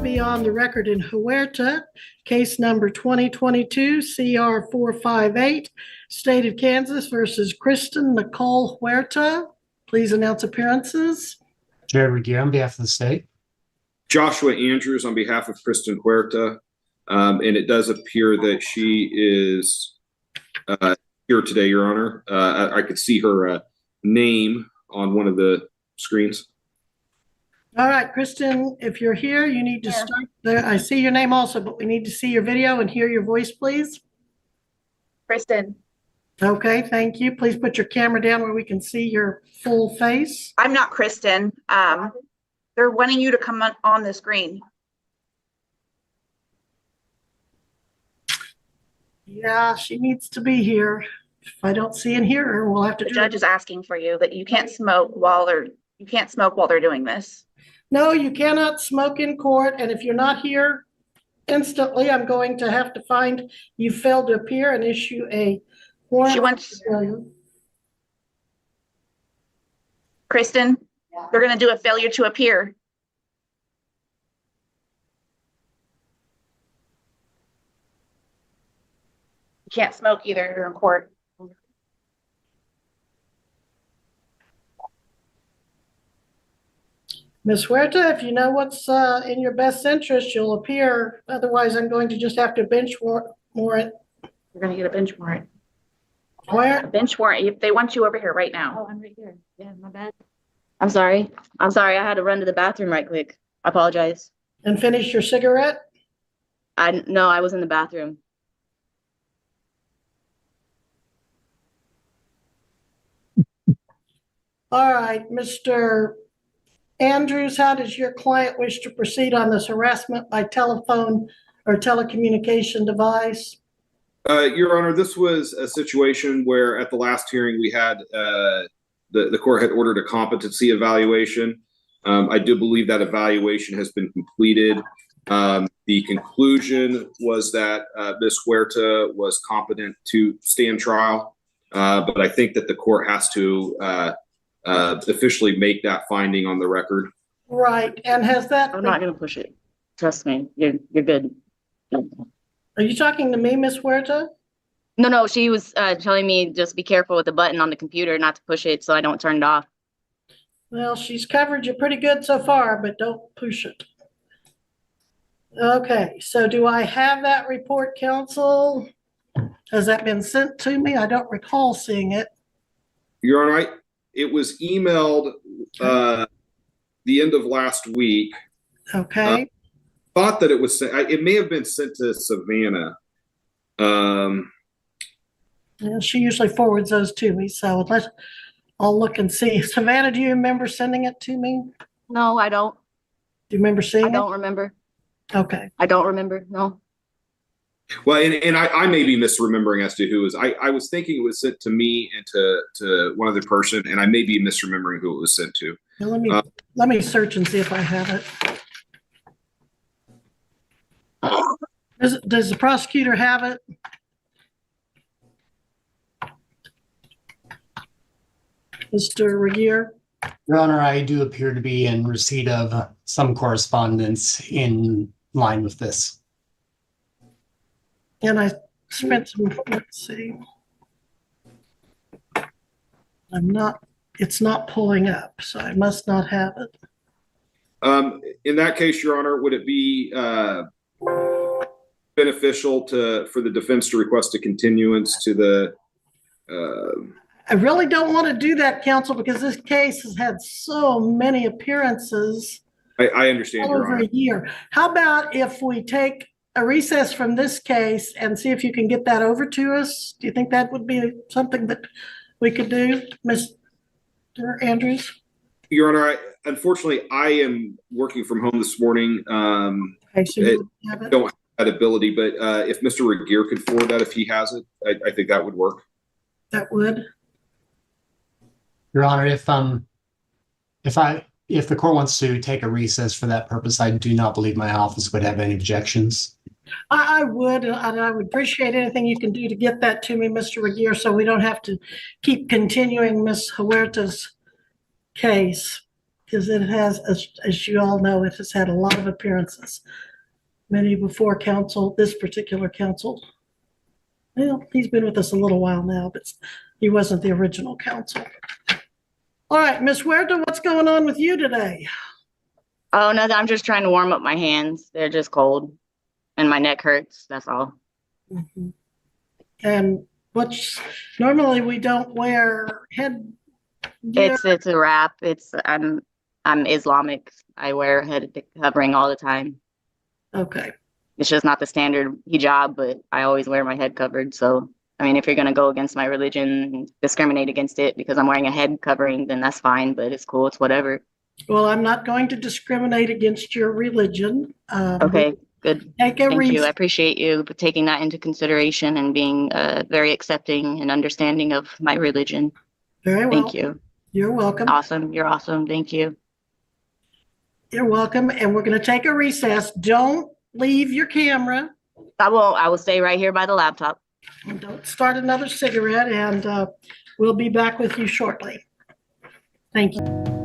be on the record in Huerta, case number 2022 CR 458, State of Kansas versus Kristen Nicole Huerta. Please announce appearances. Jared Regier on behalf of the state. Joshua Andrews on behalf of Kristen Huerta. And it does appear that she is here today, Your Honor. I could see her name on one of the screens. All right, Kristen, if you're here, you need to start there. I see your name also, but we need to see your video and hear your voice, please. Kristen. Okay, thank you. Please put your camera down where we can see your full face. I'm not Kristen. They're wanting you to come on the screen. Yeah, she needs to be here. If I don't see and hear her, we'll have to The do judge is asking for you that you can't smoke while they're doing this. No, you cannot smoke in court, and if you're not here instantly, I'm going to have to find you failed to appear and issue a warrant. She wants Kristen, they're going to do a failure to appear. You can't smoke either. You're in court. Ms. Huerta, if you know what's in your best interest, you'll appear. Otherwise, I'm going to just have to bench warrant. You're going to get a bench warrant. Where? A bench warrant. They want you over here right now. Oh, I'm right here. Yeah, my bad. I'm sorry. I had to run to the bathroom right quick. I apologize. And finish your cigarette? No, I was in the bathroom. All right, Mr. Andrews, how does your client wish to proceed on this harassment by telephone or telecommunication device? Your Honor, this was a situation where at the last hearing we had the court had ordered a competency evaluation. I do believe that evaluation has been completed. The conclusion was that Ms. Huerta was competent to stand trial, but I think that the court has to officially make that finding on the record. Right, and has that? I'm not going to push it. Trust me. You're good. Are you talking to me, Ms. Huerta? No, she was telling me just be careful with the button on the computer, not to push it so I don't turn it off. Well, she's covered you pretty good so far, but don't push it. Okay, so do I have that report, counsel? Has that been sent to me? I don't recall seeing it. Your Honor, it was emailed the end of last week. Okay. Thought that it was sent. It may have been sent to Savannah. Yeah, she usually forwards those to me, so I'll look and see. Savannah, do you remember sending it to me? No, I don't. Do you remember seeing it? I don't remember. Okay. I don't remember. No. Well, and I may be misremembering as to who it was. I was thinking it was sent to me and to one other person, and I may be misremembering who it was sent to. Now let me search and see if I have it. Does the prosecutor have it? Mr. Regier? Your Honor, I do appear to be in receipt of some correspondence in line with this. And I spent some, let's see. It's not pulling up, so I must not have it. In that case, Your Honor, would it be beneficial for the defense to request a continuance to the I really don't want to do that, counsel, because this case has had so many appearances. I understand, Your over Honor. a year. How about if we take a recess from this case and see if you can get that over to us? Do you think that would be something that we could do, Mr. Andrews? Your Honor, unfortunately, I am working from home this morning. Okay, so you don't have that ability, but if Mr. Regier could forward that if he has it, I think that would work. That would. Your Honor, if the court wants to take a recess for that purpose, I do not believe my office would have any objections. I would, and I would appreciate anything you can do to get that to me, Mr. Regier, so we don't have to keep continuing Ms. Huerta's case. because it has, as you all know, it has had a lot of appearances. Many before council, this particular council. Well, he's been with us a little while now, but he wasn't the original council. All right, Miss Huerta, what's going on with you today? Oh, no, I'm just trying to warm up my hands. They're just cold and my neck hurts. That's all. Mhm. And what's, normally we don't wear head gear. It's a wrap. I'm Islamic. I wear a head covering all the time. Okay, It's just not the standard hijab, but I always wear my head covered. So, I mean, if you're gonna go against my religion and discriminate against it because I'm wearing a head covering, then that's fine, but it's cool. It's whatever. well, I'm not going to discriminate against your religion. Okay, good. Take a Thank you. I recess. appreciate you taking that into consideration and being very accepting and understanding of my religion. Very well. Thank you. You're welcome. Awesome. You're awesome. Thank you. You're welcome. And we're going to take a recess. Don't leave your camera. I will stay right here by the laptop. And don't start another cigarette. And we'll be back with you shortly. Thank you.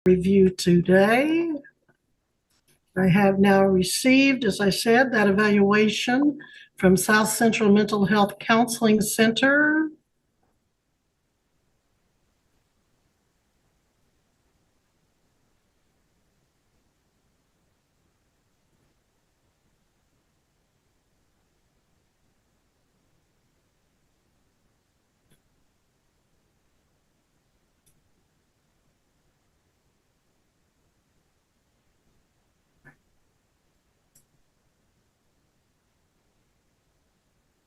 review today. I have now received, as I said, that evaluation from South Central Mental Health Counseling Center.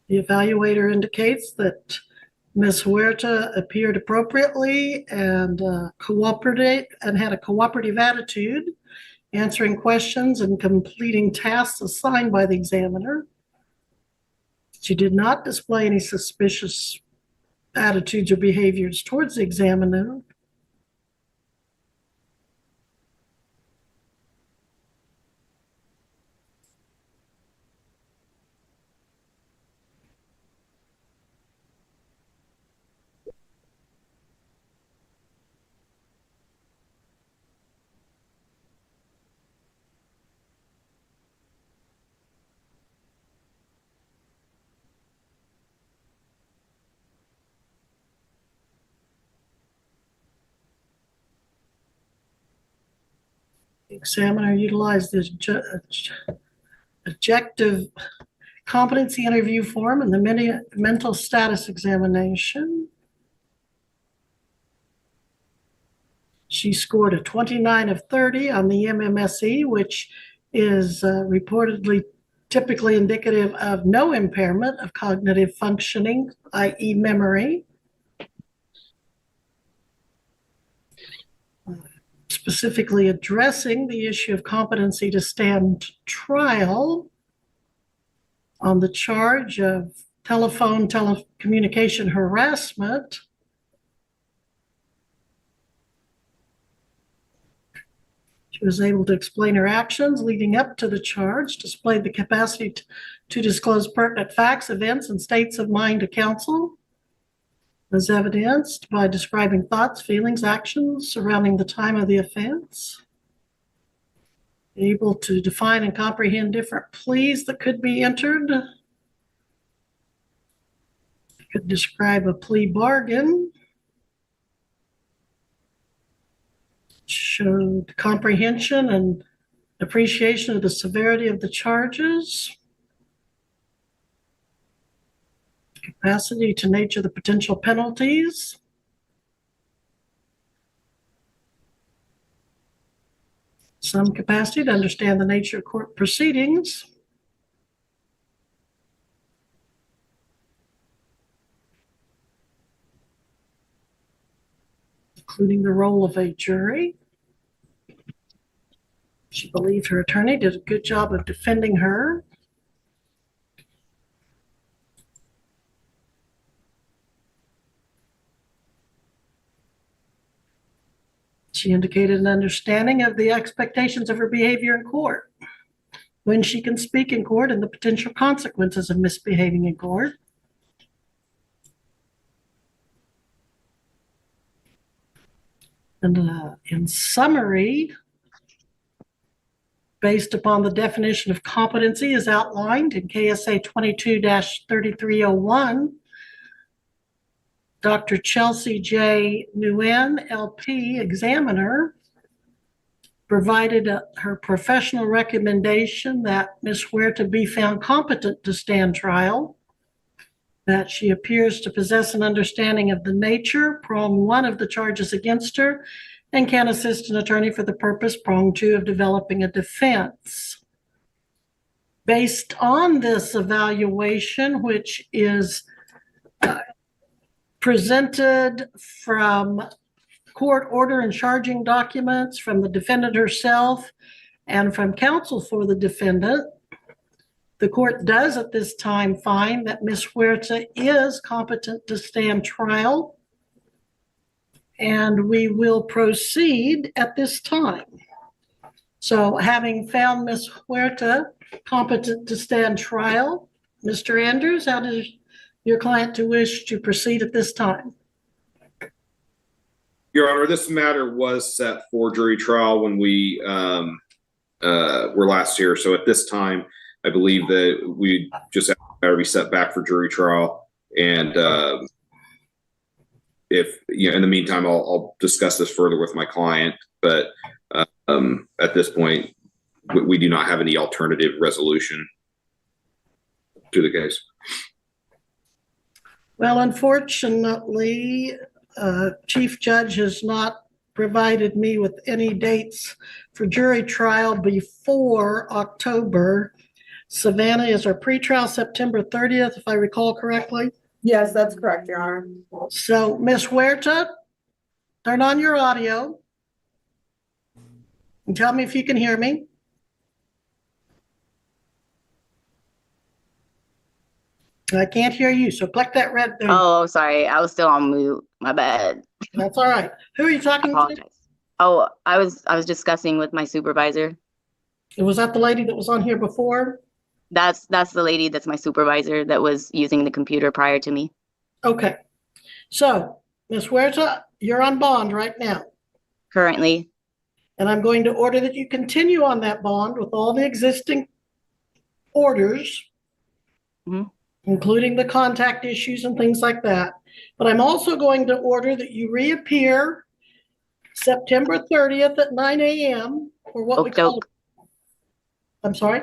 The evaluator indicates that Ms. Huerta appeared appropriately and had a cooperative attitude, answering questions and completing tasks assigned by the examiner. She did not display any suspicious attitudes or behaviors towards the examiner. The examiner utilized the objective competency interview form and the mental status examination. She scored a 29 of 30 on the MMSE, which is reportedly typically indicative of no impairment of cognitive functioning, i.e. memory. Specifically addressing the issue of competency to stand trial on the charge of telecommunication harassment. She was able to explain her actions leading up to the charge, displayed the capacity to disclose pertinent facts, events, and states of mind to counsel, as evidenced by describing thoughts, feelings, actions surrounding the time of the offense. Able to define and comprehend different pleas that could be entered. Could describe a plea bargain. Showed comprehension and appreciation of the severity of the charges. Capacity to nature the potential penalties. Some capacity to understand the nature of court proceedings. Including the role of a jury. She believed her attorney did a good job of defending her. She indicated an understanding of the expectations of her behavior in court, when she can speak in court, and the potential consequences of misbehaving in court. And in summary, based upon the definition of competency as outlined in KSA 22-3301, Dr. Chelsea J. Nguyen, LP, examiner, provided her professional recommendation that Ms. Huerta be found competent to stand trial, that she appears to possess an understanding of the nature, prong 1 of the charges against her, and can assist an attorney for the purpose, prong 2, of developing a defense. Based on this evaluation, which is presented from court order and charging documents, from the defendant herself, and from counsel for the defendant, the court does at this time find that Ms. Huerta is competent to stand trial, and we will proceed at this time. So having found Ms. Huerta competent to stand trial, Mr. Andrews, how does your client wish to proceed at this time? Your Honor, this matter was set for jury trial when we were last here. So at this time, I believe that we just have to be set back for jury trial. And if in the meantime, I'll discuss this further with my client. But at this point, we do not have any alternative resolution to the case. Well, unfortunately, Chief Judge has not provided me with any dates for jury trial before October. Savannah, is our pretrial September 30th, if I recall correctly? Yes, that's correct, Your Honor. So, Ms. Huerta, turn on your audio and tell me if you can hear me. I can't hear you, so click that red thing. Oh, sorry. I was still on mute. My bad. That's all right. Who are you I talking to? apologize. Oh, I was discussing with my supervisor. Was that the lady that was on here before? That's the lady that's my supervisor that was using the computer prior to me. Okay. So, Ms. Huerta, you're on bond right now. Currently, And I'm going to order that you continue on that bond with all the existing orders, Mhm. including the contact issues and things like that. But I'm also going to order that you reappear September 30th at 9 a.m. for what we call, I'm sorry,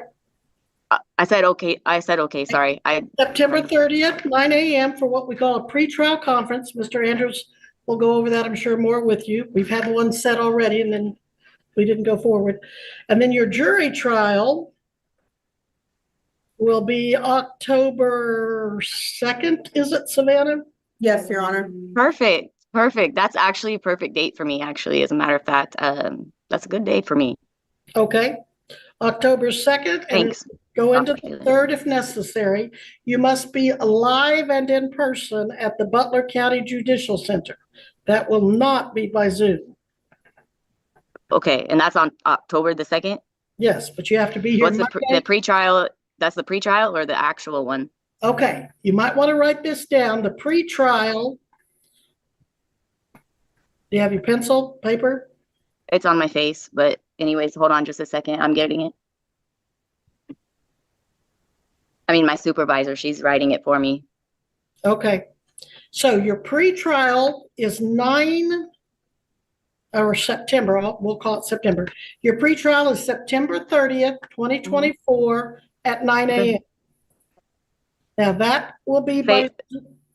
I said okay. Sorry. September 30th, 9 a.m. for what we call a pretrial conference. Mr. Andrews will go over that, I'm sure, more with you. We've had one set already, and then we didn't go forward. And then your jury trial will be October 2nd, is it, Savannah? Yes, Your Honor. Perfect. That's actually a perfect date for me, actually, as a matter of fact. That's a good day for me. Okay. October 2nd, and Thanks. go into the 3rd if necessary. You must be live and in person at the Butler County Judicial Center. That will not be by Zoom. Okay, and that's on October the 2nd? Yes, but you have to be here What's the Monday. pretrial? That's the pretrial or the actual one? Okay, you might want to write this down. The pretrial. Do you have your pencil, paper? It's on my face, but anyways, hold on just a second. I'm getting it. I mean, my supervisor, she's writing it for me. Okay. So your pretrial is 9 or September, we'll call it September. Your pretrial is September 30th, 2024 at 9 a.m. Now that will be by,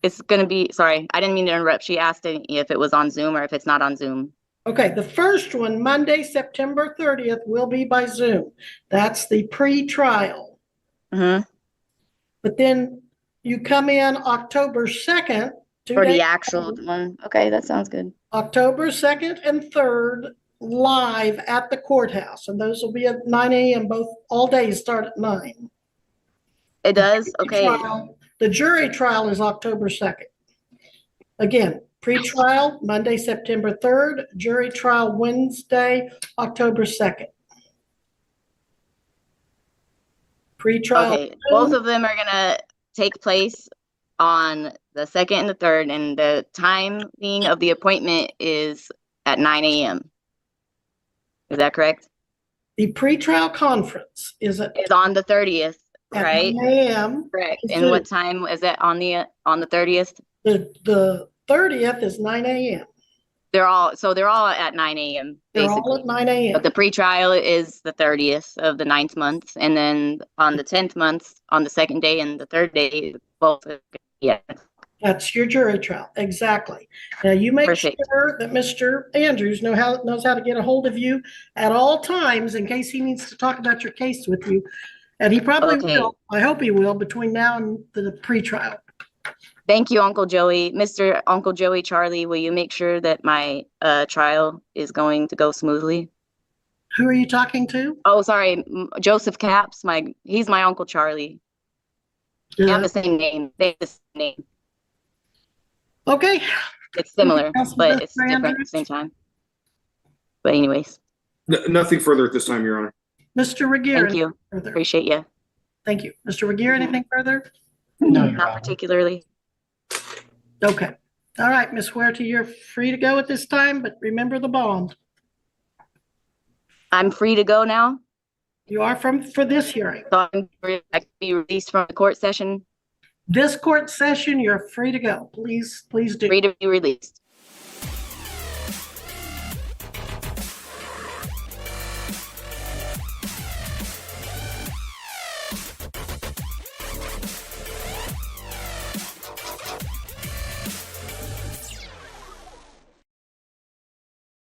It's going to be, sorry, I didn't mean to interrupt. She asked if it was on Zoom or if it's not on Zoom. okay, the first one, Monday, September 30th, will be by Zoom. That's the pretrial. Mm-hmm. But then you come in October 2nd. For the actual one. Okay, that sounds good. October 2nd and 3rd, live at the courthouse. And those will be at 9 a.m. both, all days start at 9. It does? Okay. The jury trial is October 2nd. Again, pre-trial, Monday, September 3rd, jury trial Wednesday, October 2nd. Pre-trial. Okay, both of them are gonna take place on the 2nd and the 3rd, and the timing of the appointment is at 9 a.m. Is that correct? The pre-trial conference is at It's on the 30th, right? 9 a.m. Correct. And what time is that on the 30th? The 30th is 9 a.m. They're all at 9 a.m. They're basically. all at 9 a.m. But the pretrial is the 30th of the 9th month, and then on the 10th month, on the 2nd day and the 3rd day, both. Yeah. That's your jury trial, exactly. Now you make Perfect. sure that Mr. Andrews knows how to get a hold of you at all times in case he needs to talk about your case with you. And he probably will. I hope he will between now and the pretrial. Thank you, Uncle Joey. Mr. Uncle Joey Charlie, will you make sure that my trial is going to go smoothly? Who are you talking to? Oh, sorry, Joseph Capps. He's my Uncle Charlie. They have the same name. They have the same name. Okay. It's similar, but it's different at the same time. But anyways. Nothing further at this time, Your Honor. Mr. Regier. Thank you. Further? Appreciate you. Thank you. Mr. Regier, anything further? No, Your Not Honor. particularly. Okay. All right, Ms. Huerta, you're free to go at this time, but remember the bond. I'm free to go now. You are for this hearing. So I can be released from the court session, This court session, you're free to go. Please do. free to be released.